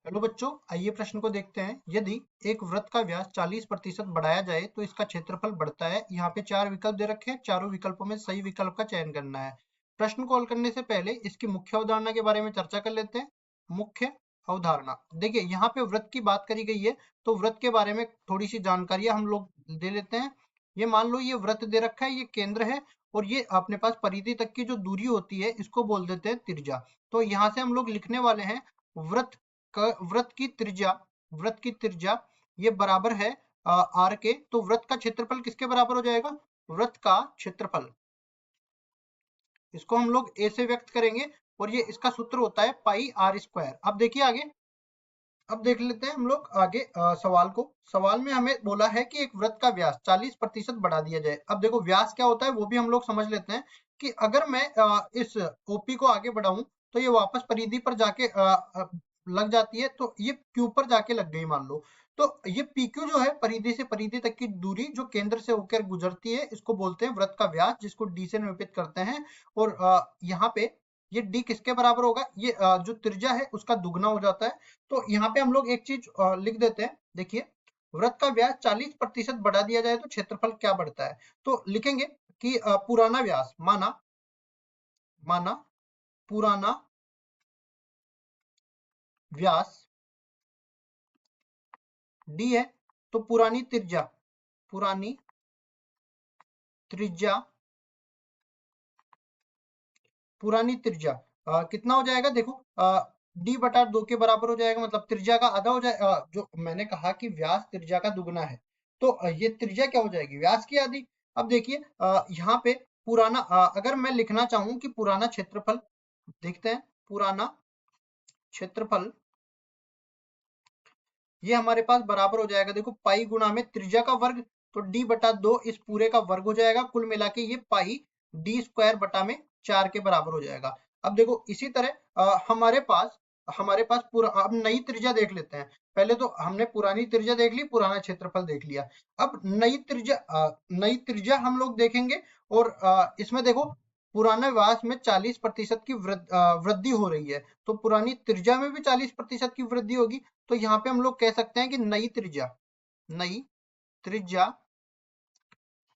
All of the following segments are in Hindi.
हेलो बच्चों, आइए प्रश्न को देखते हैं। यदि एक वृत्त का व्यास 40% बढ़ाया जाए तो इसका क्षेत्रफल बढ़ता है। यहाँ पे चार विकल्प दे रखे हैं, चारों विकल्पों में सही विकल्प का चयन करना है। प्रश्न को हल करने से पहले इसकी मुख्य अवधारणा के बारे में चर्चा कर लेते हैं। मुख्य अवधारणा देखिए, यहाँ पे वृत्त की बात करी गई है, तो वृत्त के बारे में थोड़ी सी जानकारियां हम लोग दे लेते हैं। ये मान लो ये वृत्त दे रखा है, ये केंद्र है और ये अपने पास परिधि तक की जो दूरी होती है इसको बोल देते हैं त्रिज्या। तो यहाँ से हम लोग लिखने वाले हैं वृत्त वृत्त की त्रिज्या ये बराबर है आर के। तो वृत्त का क्षेत्रफल किसके बराबर हो जाएगा? वृत्त का क्षेत्रफल, इसको हम लोग ए से व्यक्त करेंगे और ये इसका सूत्र होता है पाई आर स्क्वायर। अब देखिए आगे, अब देख लेते हैं हम लोग आगे सवाल को। सवाल में हमें बोला है कि एक वृत्त का व्यास 40% बढ़ा दिया जाए। अब देखो व्यास क्या होता है वो भी हम लोग समझ लेते हैं कि अगर मैं इस ओपी को आगे बढ़ाऊं तो ये वापस परिधि पर जाके लग जाती है, तो ये क्यू पर जाके लग गई मान लो। तो ये पीक्यू जो है परिधि से परिधि तक की दूरी जो केंद्र से होकर गुजरती है इसको बोलते हैं वृत्त का व्यास, जिसको डी से निरूपित करते हैं। और यहाँ पे ये डी किसके बराबर होगा? ये जो त्रिज्या है उसका दुगना हो जाता है। तो यहाँ पे हम लोग एक चीज लिख देते हैं। देखिए, वृत्त का व्यास 40% बढ़ा दिया जाए तो क्षेत्रफल क्या बढ़ता है? तो लिखेंगे कि पुराना व्यास माना माना पुराना व्यास डी है, तो पुरानी त्रिज्या पुरानी त्रिज्या कितना हो जाएगा? देखो डी बटा दो के बराबर हो जाएगा, मतलब त्रिज्या का आधा हो जाएगा। जो मैंने कहा कि व्यास त्रिज्या का दुगना है, तो ये त्रिज्या क्या हो जाएगी? व्यास की आधी। अब देखिए यहाँ पे पुराना अगर मैं लिखना चाहूं कि पुराना क्षेत्रफल, देखते हैं पुराना क्षेत्रफल, ये हमारे पास बराबर हो जाएगा। देखो पाई गुणा में त्रिज्या का वर्ग, तो डी बटा दो इस पूरे का वर्ग हो जाएगा। कुल मिला के ये पाई डी स्क्वायर बटा में 4 के बराबर हो जाएगा। अब देखो इसी तरह हमारे पास पूरा, अब नई त्रिज्या देख लेते हैं। पहले तो हमने पुरानी त्रिज्या देख ली, पुराना क्षेत्रफल देख लिया। अब नई त्रिज्या हम लोग देखेंगे। और इसमें देखो पुराने व्यास में 40% की वृद्धि हो रही है, तो पुरानी त्रिज्या में भी 40% की वृद्धि होगी। तो यहाँ पे हम लोग कह सकते हैं कि नई त्रिज्या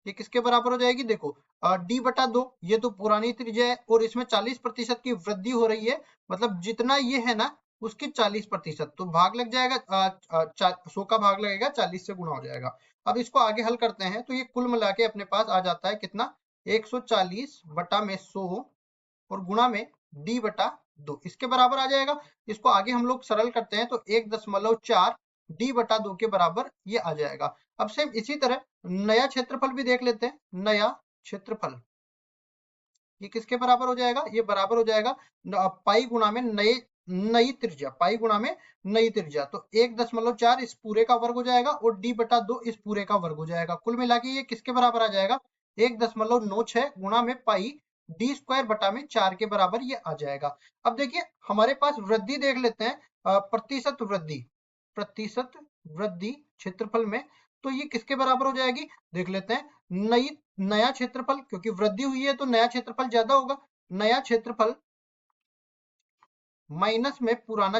ये किसके बराबर हो जाएगी? देखो डी बटा दो, ये तो पुरानी त्रिज्या है और इसमें 40% की वृद्धि हो रही है, मतलब जितना ये है ना उसके 40%, तो भाग लग जाएगा 100 का भाग लगेगा, 40 से गुणा हो जाएगा। अब इसको आगे हल करते हैं तो ये कुल मिला के अपने पास आ जाता है कितना? 140 बटा में 100 और गुणा में डी बटा दो, इसके बराबर आ जाएगा। इसको आगे हम लोग सरल करते हैं तो 1.4 डी बटा दो के बराबर ये आ जाएगा। अब सेम इसी तरह नया क्षेत्रफल भी देख लेते हैं। नया क्षेत्रफल ये किसके बराबर हो जाएगा? ये बराबर हो जाएगा पाई गुणा में पाई गुणा में नई त्रिज्या, तो 1.4 इस पूरे का वर्ग हो जाएगा और डी बटा दो इस पूरे का वर्ग हो जाएगा। कुल मिला के ये किसके बराबर आ जाएगा? 1.96 गुणा में पाई डी स्क्वायर बटा में 4 के बराबर ये आ जाएगा। अब देखिए हमारे पास वृद्धि देख लेते हैं, प्रतिशत वृद्धि क्षेत्रफल में, तो ये किसके बराबर हो जाएगी? देख लेते हैं। नया क्षेत्रफल, क्योंकि वृद्धि हुई है तो नया क्षेत्रफल ज्यादा होगा। नया क्षेत्रफल माइनस में पुराना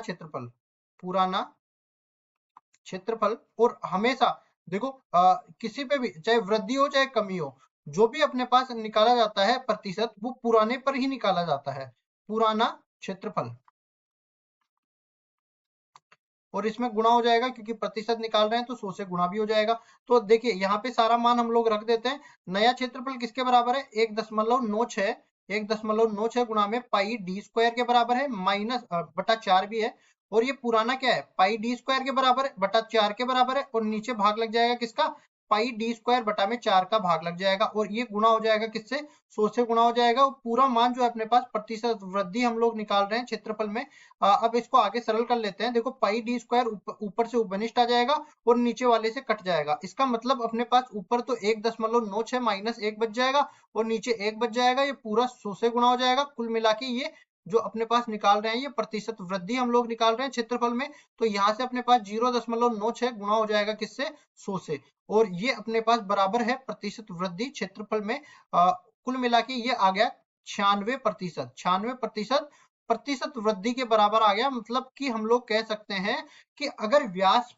क्षेत्रफल। और हमेशा देखो किसी पे भी चाहे वृद्धि हो चाहे कमी हो, जो भी अपने पास निकाला जाता है प्रतिशत, वो पुराने पर ही निकाला जाता है, पुराना क्षेत्रफल। और इसमें गुणा हो जाएगा क्योंकि प्रतिशत निकाल रहे हैं तो 100 से गुणा भी हो जाएगा। तो देखिए यहाँ पे सारा मान हम लोग रख देते हैं। नया क्षेत्रफल किसके बराबर है? 1.96 गुणा में पाई डी स्क्वायर के बराबर है, माइनस बटा 4 भी है। और ये पुराना क्या है? पाई डी स्क्वायर के बराबर है, बटा 4 के बराबर है, और नीचे भाग लग जाएगा किसका? पाई डी स्क्वायर बटा में 4 का भाग लग जाएगा और ये गुणा हो जाएगा किससे? 100 से गुणा हो जाएगा। पूरा मान जो है अपने पास प्रतिशत वृद्धि हम लोग निकाल रहे हैं क्षेत्रफल में। अब इसको आगे सरल कर लेते हैं। देखो पाई डी स्क्वायर ऊपर से उपनिष्ठ आ जाएगा और नीचे वाले से कट जाएगा। इसका मतलब अपने पास ऊपर तो 1.96 माइनस 1 बच जाएगा और नीचे 1 बच जाएगा। ये पूरा 100 से गुणा हो जाएगा। कुल मिला के ये जो अपने पास निकाल रहे हैं ये प्रतिशत वृद्धि हम लोग निकाल रहे हैं क्षेत्रफल में। तो यहाँ से अपने पास 0.96 गुणा हो जाएगा किससे? 100 से। और ये अपने पास बराबर है प्रतिशत वृद्धि क्षेत्रफल में। कुल मिला के ये आ गया 96%। प्रतिशत वृद्धि के बराबर आ गया। मतलब कि हम लोग कह सकते हैं कि अगर व्यास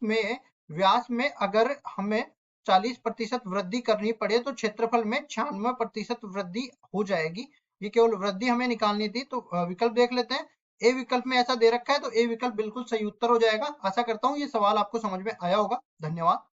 में अगर हमें 40% वृद्धि करनी पड़े तो क्षेत्रफल में 96% वृद्धि हो जाएगी। ये केवल वृद्धि हमें निकालनी थी। तो विकल्प देख लेते हैं। ए विकल्प में ऐसा दे रखा है तो ए विकल्प बिल्कुल सही उत्तर हो जाएगा। आशा करता हूँ ये सवाल आपको समझ में आया होगा। धन्यवाद।